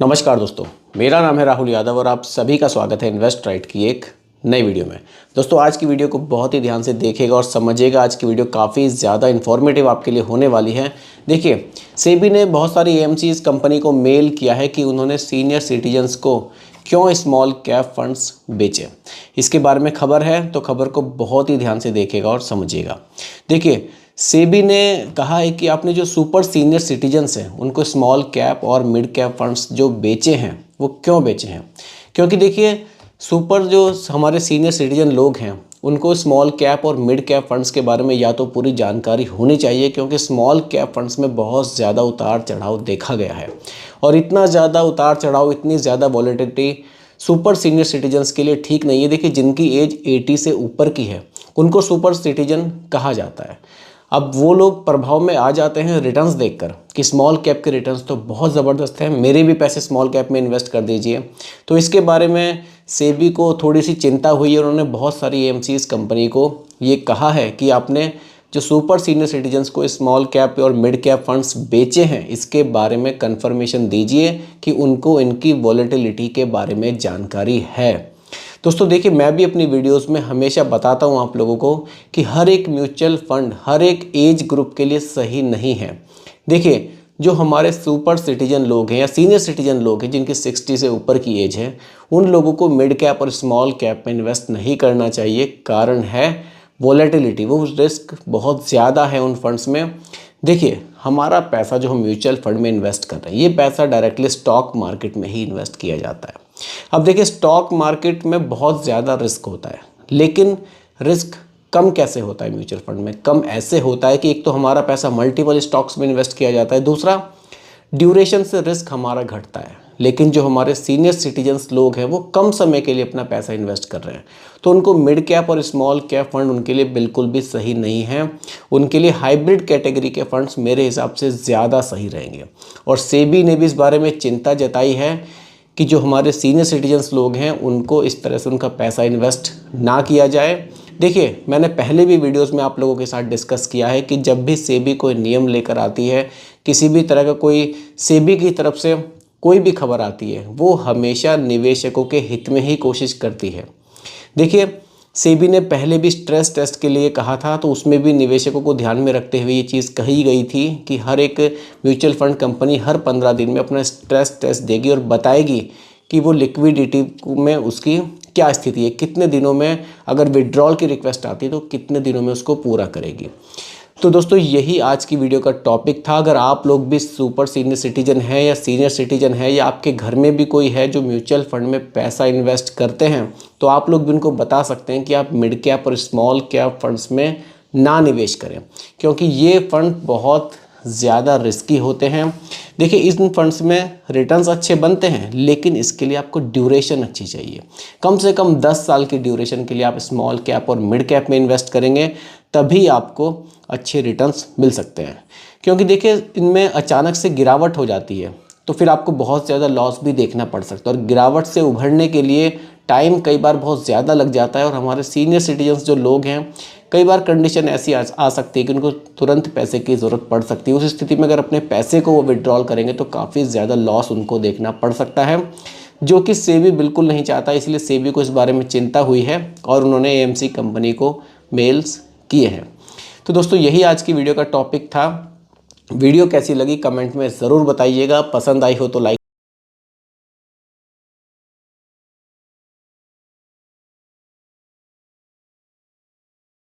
नमस्कार दोस्तों, मेरा नाम है राहुल यादव और आप सभी का स्वागत है इन्वेस्ट राइट की एक नई वीडियो में। दोस्तों, आज की वीडियो को बहुत ही ध्यान से देखिएगा और समझिएगा। आज की वीडियो काफ़ी ज़्यादा इन्फॉर्मेटिव आपके लिए होने वाली है। देखिए, सेबी ने बहुत सारी एएमसीज कंपनी को मेल किया है कि उन्होंने सीनियर सिटीजन्स को क्यों स्मॉल कैप फंड्स बेचे। इसके बारे में खबर है, तो खबर को बहुत ही ध्यान से देखिएगा और समझिएगा। देखिए, सेबी ने कहा है कि आपने जो सुपर सीनियर सिटीजन्स हैं उनको स्मॉल कैप और मिड कैप फंड्स जो बेचे हैं वो क्यों बेचे हैं। क्योंकि देखिए, सुपर जो हमारे सीनियर सिटीजन लोग हैं उनको स्मॉल कैप और मिड कैप फंड्स के बारे में या तो पूरी जानकारी होनी चाहिए, क्योंकि स्मॉल कैप फंड्स में बहुत ज़्यादा उतार चढ़ाव देखा गया है। और इतना ज़्यादा उतार चढ़ाव, इतनी ज़्यादा वॉलेटिलिटी सुपर सीनियर सिटीजन्स के लिए ठीक नहीं है। देखिए, जिनकी एज 80 से ऊपर की है उनको सुपर सिटीजन कहा जाता है। अब वो लोग प्रभाव में आ जाते हैं रिटर्न्स देखकर कि स्मॉल कैप के रिटर्न्स तो बहुत ज़बरदस्त हैं, मेरे भी पैसे स्मॉल कैप में इन्वेस्ट कर दीजिए। तो इसके बारे में सेबी को थोड़ी सी चिंता हुई और उन्होंने बहुत सारी एएमसीज कंपनी को ये कहा है कि आपने जो सुपर सीनियर सिटीजन्स को स्मॉल कैप और मिड कैप फंड्स बेचे हैं इसके बारे में कंफर्मेशन दीजिए कि उनको इनकी वॉलेटिलिटी के बारे में जानकारी है। दोस्तों देखिए, मैं भी अपनी वीडियोस में हमेशा बताता हूं आप लोगों को कि हर एक म्यूचुअल फंड हर एक एज ग्रुप के लिए सही नहीं है। देखिए, जो हमारे सुपर सिटीजन लोग हैं या सीनियर सिटीजन लोग हैं जिनकी 60 से ऊपर की एज है, उन लोगों को मिड कैप और स्मॉल कैप में इन्वेस्ट नहीं करना चाहिए। कारण है वॉलेटिलिटी, वो रिस्क बहुत ज़्यादा है उन फंड्स में। देखिए, हमारा पैसा जो हम म्यूचुअल फंड में इन्वेस्ट कर रहे हैं ये पैसा डायरेक्टली स्टॉक मार्केट में ही इन्वेस्ट किया जाता है। अब देखिए, स्टॉक मार्केट में बहुत ज़्यादा रिस्क होता है, लेकिन रिस्क कम कैसे होता है म्यूचुअल फंड में? कम ऐसे होता है कि एक तो हमारा पैसा मल्टीपल स्टॉक्स में इन्वेस्ट किया जाता है, दूसरा ड्यूरेशन से रिस्क हमारा घटता है। लेकिन जो हमारे सीनियर सिटीजन्स लोग हैं वो कम समय के लिए अपना पैसा इन्वेस्ट कर रहे हैं, तो उनको मिड कैप और स्मॉल कैप फंड उनके लिए बिल्कुल भी सही नहीं है। उनके लिए हाइब्रिड कैटेगरी के फंड्स मेरे हिसाब से ज़्यादा सही रहेंगे। और सेबी ने भी इस बारे में चिंता जताई है कि जो हमारे सीनियर सिटीजन्स लोग हैं उनको इस तरह से उनका पैसा इन्वेस्ट ना किया जाए। देखिए, मैंने पहले भी वीडियोस में आप लोगों के साथ डिस्कस किया है कि जब भी सेबी कोई नियम लेकर आती है, किसी भी तरह का कोई सेबी की तरफ से कोई भी खबर आती है, वो हमेशा निवेशकों के हित में ही कोशिश करती है। देखिए, सेबी ने पहले भी स्ट्रेस टेस्ट के लिए कहा था, तो उसमें भी निवेशकों को ध्यान में रखते हुए ये चीज़ कही गई थी कि हर एक म्यूचुअल फंड कंपनी हर 15 दिन में अपना स्ट्रेस टेस्ट देगी और बताएगी कि वो लिक्विडिटी में उसकी क्या स्थिति है, कितने दिनों में अगर विड्रॉल की रिक्वेस्ट आती है तो कितने दिनों में उसको पूरा करेगी। तो दोस्तों, यही आज की वीडियो का टॉपिक था। अगर आप लोग भी सुपर सीनियर सिटीजन हैं या सीनियर सिटीजन है या आपके घर में भी कोई है जो म्यूचुअल फंड में पैसा इन्वेस्ट करते हैं, तो आप लोग भी उनको बता सकते हैं कि आप मिड कैप और स्मॉल कैप फंड्स में ना निवेश करें, क्योंकि ये फंड बहुत ज़्यादा रिस्की होते हैं। देखिए, इन फंड्स में रिटर्न्स अच्छे बनते हैं, लेकिन इसके लिए आपको ड्यूरेशन अच्छी चाहिए। कम से कम 10 साल की ड्यूरेशन के लिए आप स्मॉल कैप और मिड कैप में इन्वेस्ट करेंगे, तभी आपको अच्छे रिटर्न्स मिल सकते हैं। क्योंकि देखिए, इनमें अचानक से गिरावट हो जाती है तो फिर आपको बहुत ज़्यादा लॉस भी देखना पड़ सकता है, और गिरावट से उभरने के लिए टाइम कई बार बहुत ज़्यादा लग जाता है। और हमारे सीनियर सिटीजन्स जो लोग हैं, कई बार कंडीशन ऐसी आ सकती है कि उनको तुरंत पैसे की ज़रूरत पड़ सकती है। उस स्थिति में अगर अपने पैसे को वो विड्रॉल करेंगे तो काफ़ी ज़्यादा लॉस उनको देखना पड़ सकता है, जो कि सेबी बिल्कुल नहीं चाहता। इसलिए सेबी को इस बारे में चिंता हुई है और उन्होंने एएमसी कंपनी को मेल्स किए हैं। तो दोस्तों, यही आज की वीडियो का टॉपिक था। वीडियो कैसी लगी कमेंट में ज़रूर बताइएगा। पसंद आई हो तो लाइक